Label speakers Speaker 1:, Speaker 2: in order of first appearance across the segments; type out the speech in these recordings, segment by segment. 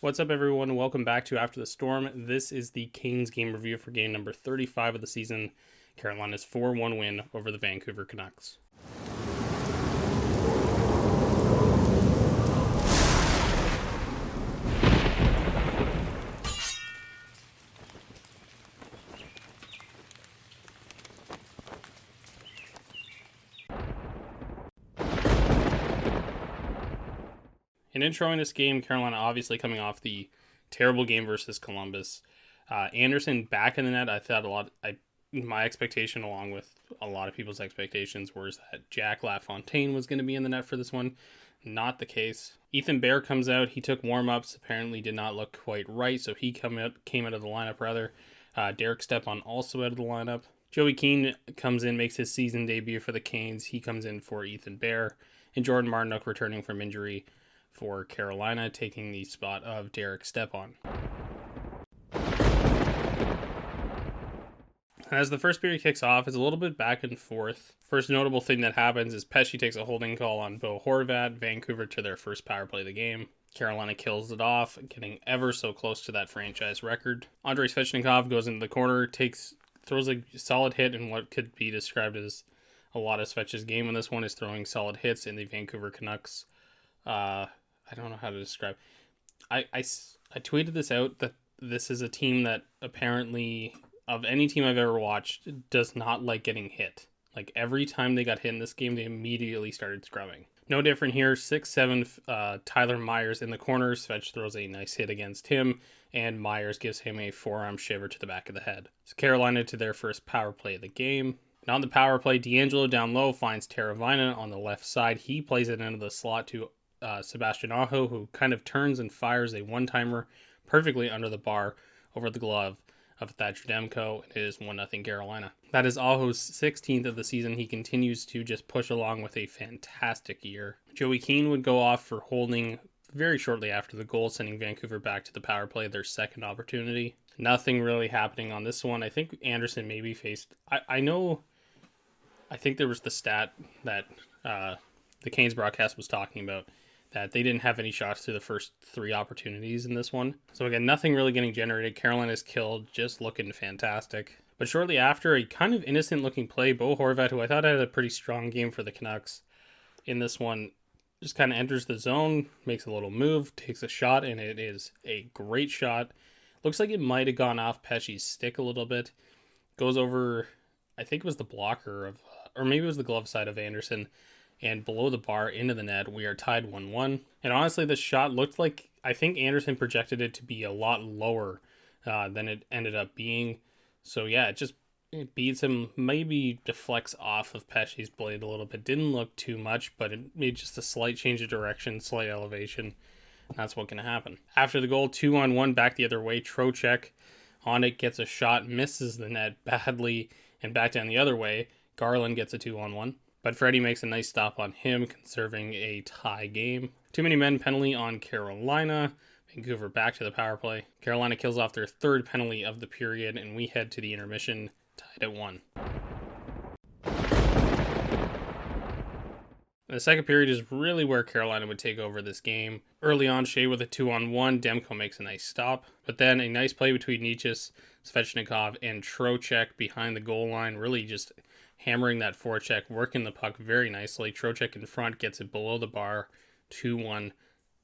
Speaker 1: What's up, everyone? Welcome back to After the Storm. This is the Canes game review for game number 35 of the season. Carolina's 4-1 win over the Vancouver Canucks. In introing this game, Carolina obviously coming off the terrible game versus Columbus. Anderson back in the net. I thought my expectation, along with a lot of people's expectations, was that Jack LaFontaine was going to be in the net for this one. Not the case. Ethan Bear comes out. He took warm-ups. Apparently did not look quite right, so he came out of the lineup rather. Derek Stepan also out of the lineup. Joey Keane comes in, makes his season debut for the Canes. He comes in for Ethan Bear. And Jordan Martinook returning from injury for Carolina, taking the spot of Derek Stepan. As the first period kicks off, it's a little bit back and forth. First notable thing that happens is Pesce takes a holding call on Bo Horvat, Vancouver to their first power play of the game. Carolina kills it off, getting ever so close to that franchise record. Andrei Svechnikov goes into the corner, throws a solid hit in what could be described as a lot of Svech's game in this one, is throwing solid hits in the Vancouver Canucks. I don't know how to describe. I tweeted this out that this is a team that apparently, of any team I've ever watched, does not like getting hit. Like every time they got hit in this game, they immediately started scrubbing. No different here. 6-7 Tyler Myers in the corner. Svech throws a nice hit against him, and Myers gives him a forearm shiver to the back of the head. So Carolina to their first power play of the game. And on the power play, D'Angelo down low finds Teravainen on the left side. He plays it into the slot to Sebastian Aho, who kind of turns and fires a one-timer perfectly under the bar over the glove of Thatcher Demko. It is 1-0 Carolina. That is Aho's 16th of the season. He continues to just push along with a fantastic year. Joey Keane would go off for holding very shortly after the goal, sending Vancouver back to the power play, their second opportunity. Nothing really happening on this one. I think Anderson maybe faced... I think there was the stat that the Canes broadcast was talking about, that they didn't have any shots through the first three opportunities in this one. So again, nothing really getting generated. Carolina's killed, just looking fantastic. But shortly after, a kind of innocent-looking play, Bo Horvat, who I thought had a pretty strong game for the Canucks in this one, just kind of enters the zone, makes a little move, takes a shot, and it is a great shot. Looks like it might have gone off Pesce's stick a little bit. Goes over, I think it was the blocker of, or maybe it was the glove side of Anderson, and below the bar into the net. We are tied 1-1. And honestly, this shot looked like, I think Anderson projected it to be a lot lower than it ended up being. So yeah, it beats him, maybe deflects off of Pesce's blade a little bit. Didn't look too much, but it made just a slight change of direction, slight elevation. And that's what can happen. After the goal, 2-on-1 back the other way. Trocheck on it, gets a shot, misses the net badly, and back down the other way. Garland gets a 2-on-1. But Freddie makes a nice stop on him, conserving a tie game. Too many men penalty on Carolina. Vancouver back to the power play. Carolina kills off their third penalty of the period, and we head to the intermission, tied at 1. The second period is really where Carolina would take over this game. Early on, Shea with a 2-on-1. Demko makes a nice stop. But then a nice play between Necas, Svechnikov, and Trocheck behind the goal line, really just hammering that forecheck, working the puck very nicely. Trocheck in front, gets it below the bar. 2-1,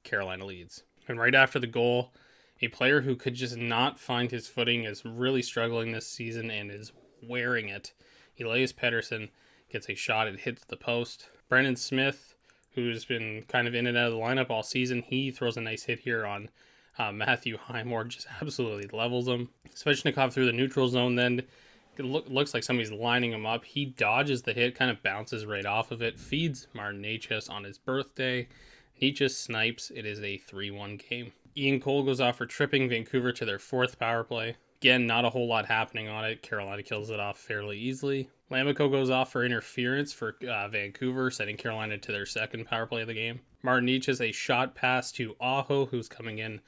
Speaker 1: Carolina leads. And right after the goal, a player who could just not find his footing, is really struggling this season and is wearing it. Elias Pettersson gets a shot, it hits the post. Brendan Smith, who's been kind of in and out of the lineup all season, he throws a nice hit here on Matthew Highmore, just absolutely levels him. Svechnikov through the neutral zone, then it looks like somebody's lining him up. He dodges the hit, kind of bounces right off of it, feeds Martin Necas on his birthday. Necas snipes. It is a 3-1 game. Ian Cole goes off for tripping Vancouver to their fourth power play. Again, not a whole lot happening on it. Carolina kills it off fairly easily. Lamico goes off for interference for Vancouver, sending Carolina to their second power play of the game. Martin Necas, a shot pass to Aho, who's coming in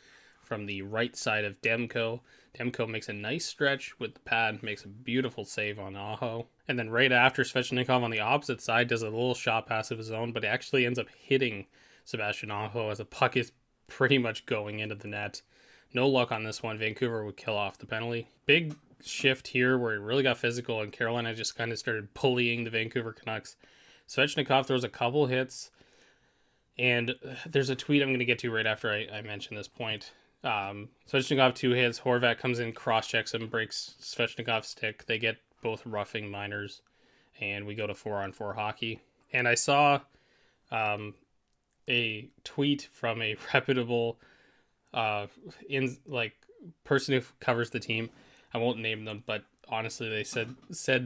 Speaker 1: from the right side of Demko. Demko makes a nice stretch with the pad, makes a beautiful save on Aho. And then right after, Svechnikov on the opposite side does a little shot pass of his own, but actually ends up hitting Sebastian Aho as the puck is pretty much going into the net. No luck on this one. Vancouver would kill off the penalty. Big shift here where it really got physical, and Carolina just kind of started bullying the Vancouver Canucks. Svechnikov throws a couple hits, and there's a tweet I'm going to get to right after I mention this point. Svechnikov 2 hits. Horvat comes in, cross-checks him, breaks Svechnikov's stick. They get both roughing minors, and we go to 4-on-4 hockey. And I saw a tweet from a reputable person who covers the team. I won't name them, but honestly, they said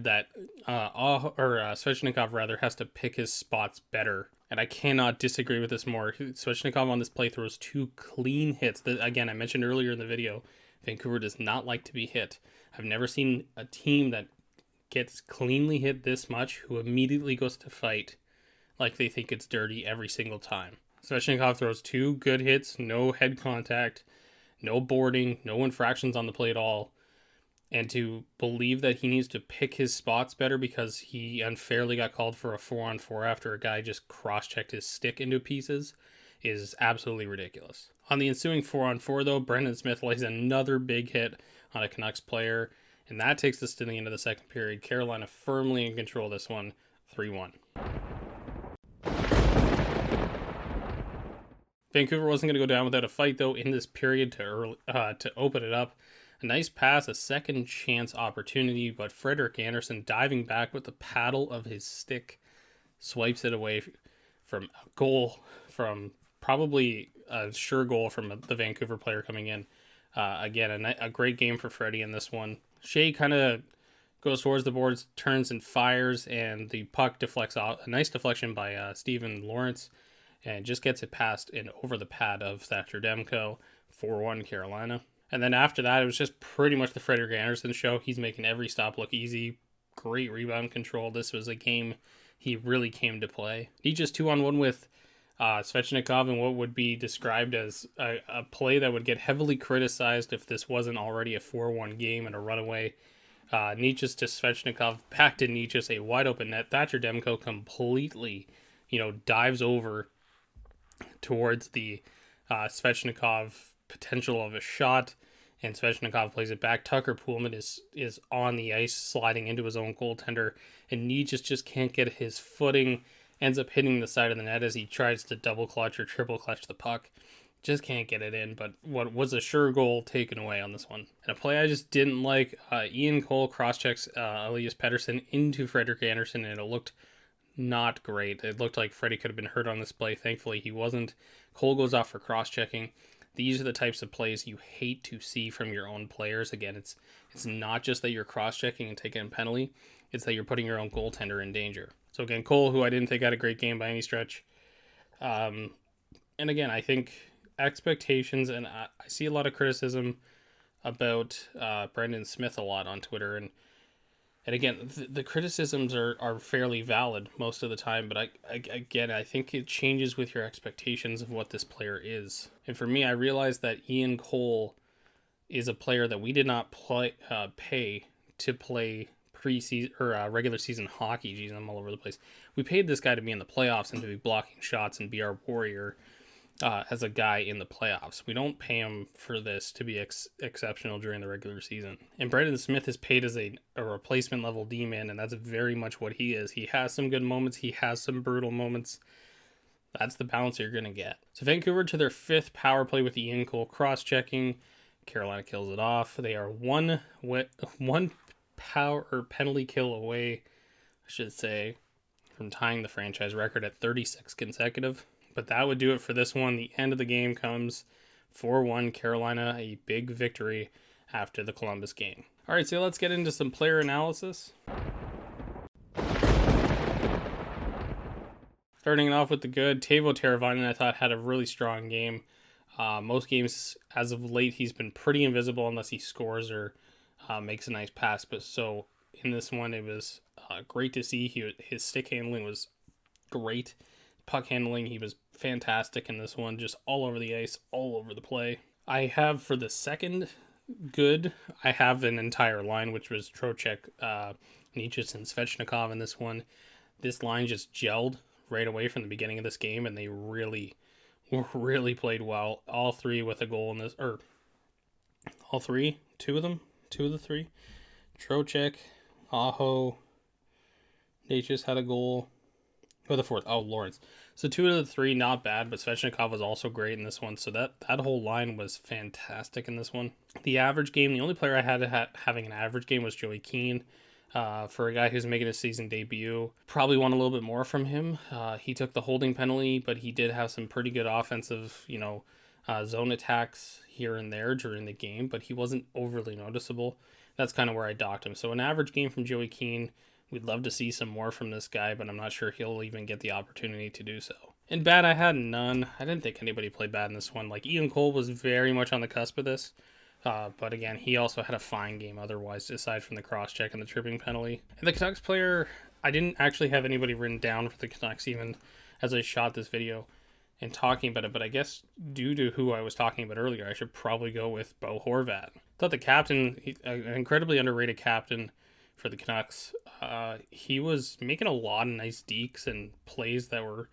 Speaker 1: that Svechnikov rather has to pick his spots better, and I cannot disagree with this more. Svechnikov on this play throws 2 clean hits. Again, I mentioned earlier in the video, Vancouver does not like to be hit. I've never seen a team that gets cleanly hit this much who immediately goes to fight like they think it's dirty every single time. Svechnikov throws 2 good hits, no head contact, no boarding, no infractions on the play at all. And to believe that he needs to pick his spots better because he unfairly got called for a 4-on-4 after a guy just cross-checked his stick into pieces is absolutely ridiculous. On the ensuing 4-on-4, though, Brendan Smith lays another big hit on a Canucks player, and that takes us to the end of the second period. Carolina firmly in control of this one, 3-1. Vancouver wasn't going to go down without a fight, though, in this period to open it up. A nice pass, a second chance opportunity, but Frederik Andersen diving back with the paddle of his stick swipes it away from a goal, from probably a sure goal from the Vancouver player coming in. Again, a great game for Freddie in this one. Shea kind of goes towards the boards, turns and fires, and the puck deflects off. A nice deflection by Steven Lawrence, and just gets it past and over the pad of Thatcher Demko. 4-1 Carolina. And then after that, it was just pretty much the Frederik Andersen show. He's making every stop look easy. Great rebound control. This was a game he really came to play. He just 2-on-1 with Svechnikov in what would be described as a play that would get heavily criticized if this wasn't already a 4-1 game and a runaway. Nietzsche's to Svechnikov, back to Nietzsche's, a wide open net. Thatcher Demko completely, dives over towards the Svechnikov potential of a shot, and Svechnikov plays it back. Tucker Poolman is on the ice, sliding into his own goaltender, and Nietzsche just can't get his footing, ends up hitting the side of the net as he tries to double clutch or triple clutch the puck. Just can't get it in, but what was a sure goal taken away on this one. And a play I just didn't like, Ian Cole cross-checks Elias Pettersson into Frederik Andersen, and it looked not great. It looked like Freddie could have been hurt on this play. Thankfully, he wasn't. Cole goes off for cross-checking. These are the types of plays you hate to see from your own players. Again, it's not just that you're cross-checking and taking a penalty. It's that you're putting your own goaltender in danger. So again, Cole, who I didn't think had a great game by any stretch. And again, I think expectations, and I see a lot of criticism about Brendan Smith a lot on Twitter, and again, the criticisms are fairly valid most of the time, but I think it changes with your expectations of what this player is. And for me, I realized that Ian Cole is a player that we did not pay to play preseason or regular season hockey. Geez, I'm all over the place. We paid this guy to be in the playoffs and to be blocking shots and be our warrior as a guy in the playoffs. We don't pay him for this to be exceptional during the regular season. And Brendan Smith is paid as a replacement level D-man, and that's very much what he is. He has some good moments. He has some brutal moments. That's the balance you're going to get. So Vancouver to their 5th power play with Ian Cole cross-checking. Carolina kills it off. They are one power or penalty kill away, I should say, from tying the franchise record at 36 consecutive. But that would do it for this one. The end of the game comes 4-1 Carolina, a big victory after the Columbus game. All right, so let's get into some player analysis. Starting off with the good, Teuvo Teravainen, I thought, had a really strong game. Most games, as of late, he's been pretty invisible unless he scores or makes a nice pass. But so in this one, it was great to see. His stick handling was great. Puck handling, he was fantastic in this one, just all over the ice, all over the play. I have for the second good, I have an entire line, which was Trocheck, Nietzsche, and Svechnikov in this one. This line just gelled right away from the beginning of this game, and they really really played well. All three with a goal in this, or all three, two of the three. Trocheck, Aho, they just had a goal. Oh, the fourth. Oh, Lawrence. So 2 of the 3, not bad, but Svechnikov was also great in this one. So that whole line was fantastic in this one. The average game, the only player I had having an average game was Joey Keane. For a guy who's making his season debut, probably want a little bit more from him. He took the holding penalty, but he did have some pretty good offensive, zone attacks here and there during the game, but he wasn't overly noticeable. That's kind of where I docked him. So an average game from Joey Keane. We'd love to see some more from this guy, but I'm not sure he'll even get the opportunity to do so. In bad, I had none. I didn't think anybody played bad in this one. Like, Ian Cole was very much on the cusp of this. But again, he also had a fine game otherwise, aside from the cross-check and the tripping penalty. And the Canucks player, I didn't actually have anybody written down for the Canucks even as I shot this video and talking about it. But I guess due to who I was talking about earlier, I should probably go with Bo Horvat. I thought the captain, an incredibly underrated captain for the Canucks, he was making a lot of nice dekes and plays that were,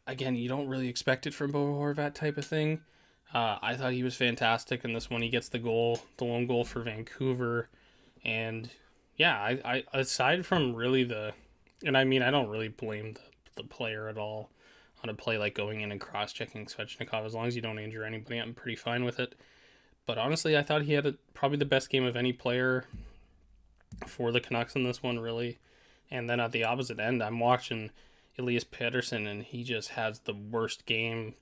Speaker 1: again, you don't really expect it from Bo Horvat type of thing. I thought he was fantastic in this one. He gets the lone goal for Vancouver. And yeah, I aside from really and I mean, I don't really blame the player at all on a play like going in and cross-checking Svechnikov. As long as you don't injure anybody, I'm pretty fine with it. But honestly, I thought he had probably the best game of any player for the Canucks in this one, really. And then at the opposite end, I'm watching Elias Pettersson, and he just has the worst game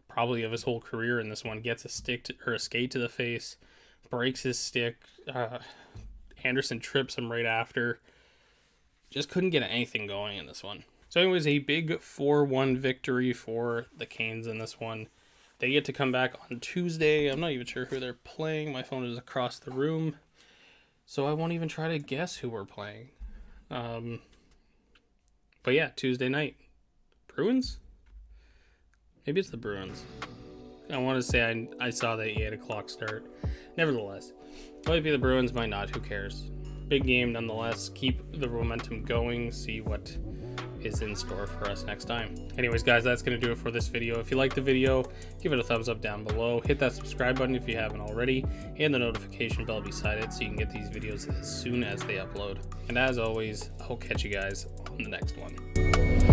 Speaker 1: probably of his whole career in this one. Gets a skate to the face, breaks his stick. Anderson trips him right after. Just couldn't get anything going in this one. So anyways, a big 4-1 victory for the Canes in this one. They get to come back on Tuesday. I'm not even sure who they're playing. My phone is across the room, so I won't even try to guess who we're playing. But yeah, Tuesday night. Bruins? Maybe it's the Bruins. I want to say I saw the 8 o'clock start. Nevertheless, might be the Bruins, might not. Who cares? Big game nonetheless. Keep the momentum going. See what is in store for us next time. Anyways, guys, that's going to do it for this video. If you like the video, give it a thumbs up down below. Hit that subscribe button if you haven't already, and the notification bell beside it so you can get these videos as soon as they upload. And as always, I'll catch you guys on the next one.